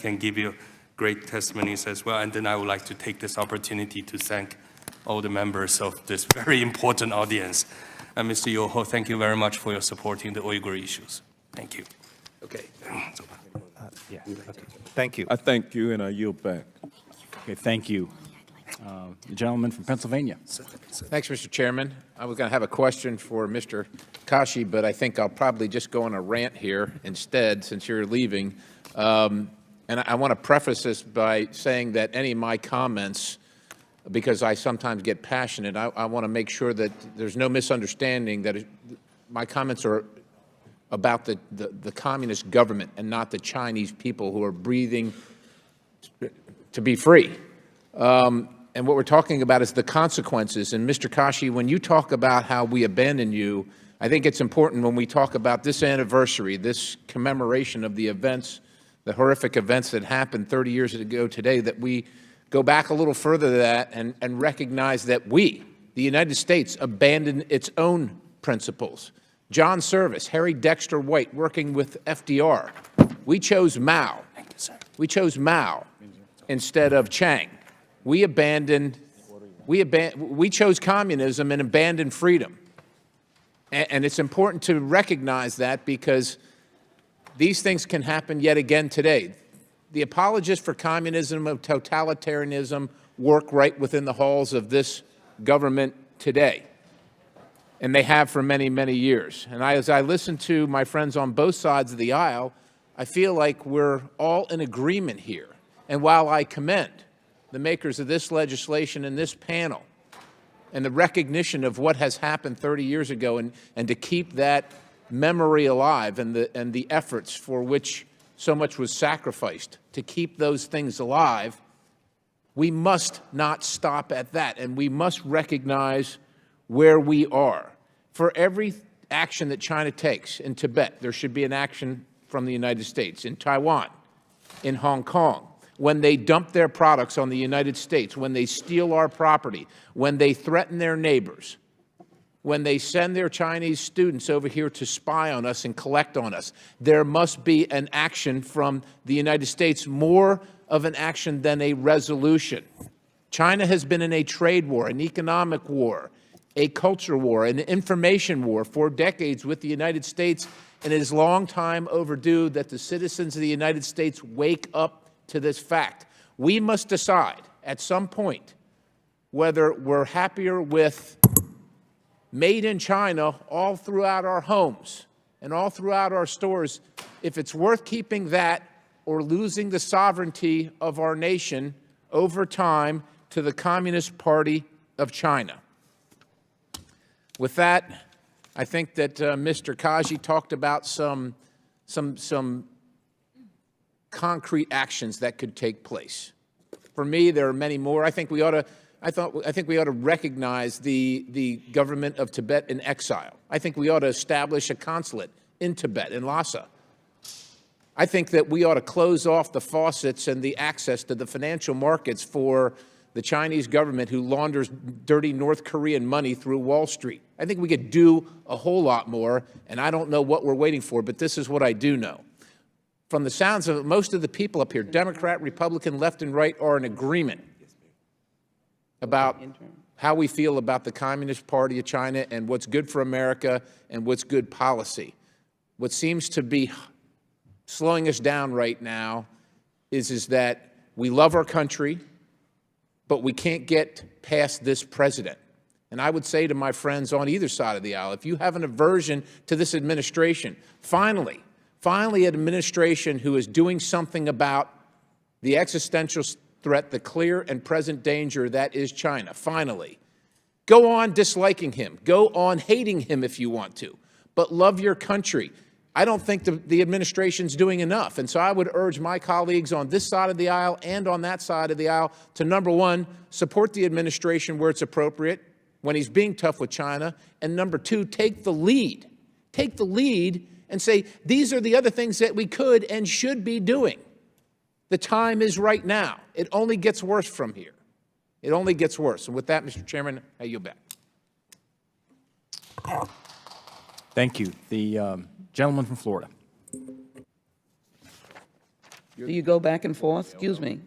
can give you great testimonies as well. And then I would like to take this opportunity to thank all the members of this very important audience. And Mr. Yoho, thank you very much for your support in the Uyghur issues. Thank you. Okay. Yeah. Okay. Thank you. I thank you, and I yield back. Okay, thank you. The gentleman from Pennsylvania. Thanks, Mr. Chairman. I was going to have a question for Mr. Kashi, but I think I'll probably just go on a rant here instead, since you're leaving. And I want to preface this by saying that any of my comments, because I sometimes get passionate, I want to make sure that there's no misunderstanding that my comments are about the communist government and not the Chinese people who are breathing to be free. And what we're talking about is the consequences. And Mr. Kashi, when you talk about how we abandon you, I think it's important when we talk about this anniversary, this commemoration of the events, the horrific events that happened 30 years ago today, that we go back a little further to that and recognize that we, the United States, abandoned its own principles. John Service, Harry Dexter White, working with FDR. We chose Mao. We chose Mao instead of Chiang. We chose communism and abandoned freedom. And it's important to recognize that, because these things can happen yet again today. The apologists for communism and totalitarianism work right within the halls of this government today. And they have for many, many years. And as I listen to my friends on both sides of the aisle, I feel like we're all in agreement here. And while I commend the makers of this legislation and this panel and the recognition of what has happened 30 years ago, and to keep that memory alive, and the efforts for which so much was sacrificed to keep those things alive, we must not stop at that, and we must recognize where we are. For every action that China takes in Tibet, there should be an action from the United States. In Taiwan, in Hong Kong, when they dump their products on the United States, when they steal our property, when they threaten their neighbors, when they send their Chinese students over here to spy on us and collect on us, there must be an action from the United States, more of an action than a resolution. China has been in a trade war, an economic war, a culture war, an information war for decades with the United States, and it is long time overdue that the citizens of the United States wake up to this fact. We must decide at some point whether we're happier with made in China all throughout our homes and all throughout our stores, if it's worth keeping that or losing the sovereignty of our nation over time to the Communist Party of China. With that, I think that Mr. Kaji talked about some concrete actions that could take place. For me, there are many more. I think we ought to recognize the government of Tibet in exile. I think we ought to establish a consulate in Tibet, in Lhasa. I think that we ought to close off the faucets and the access to the financial markets for the Chinese government, who launders dirty North Korean money through Wall Street. I think we could do a whole lot more, and I don't know what we're waiting for, but this is what I do know. From the sounds of it, most of the people up here, Democrat, Republican, left and right, are in agreement about how we feel about the Communist Party of China and what's good for America and what's good policy. What seems to be slowing us down right now is that we love our country, but we can't get past this president. And I would say to my friends on either side of the aisle, if you have an aversion to this administration, finally an administration who is doing something about the existential threat, the clear and present danger that is China, finally. Go on disliking him. Go on hating him if you want to, but love your country. I don't think the administration's doing enough. And so I would urge my colleagues on this side of the aisle and on that side of the aisle to, number one, support the administration where it's appropriate, when he's being tough with China, and number two, take the lead. Take the lead and say, these are the other things that we could and should be doing. The time is right now. It only gets worse from here. It only gets worse. And with that, Mr. Chairman, I yield back. Thank you. The gentleman from Florida. Do you go back and forth? Excuse me.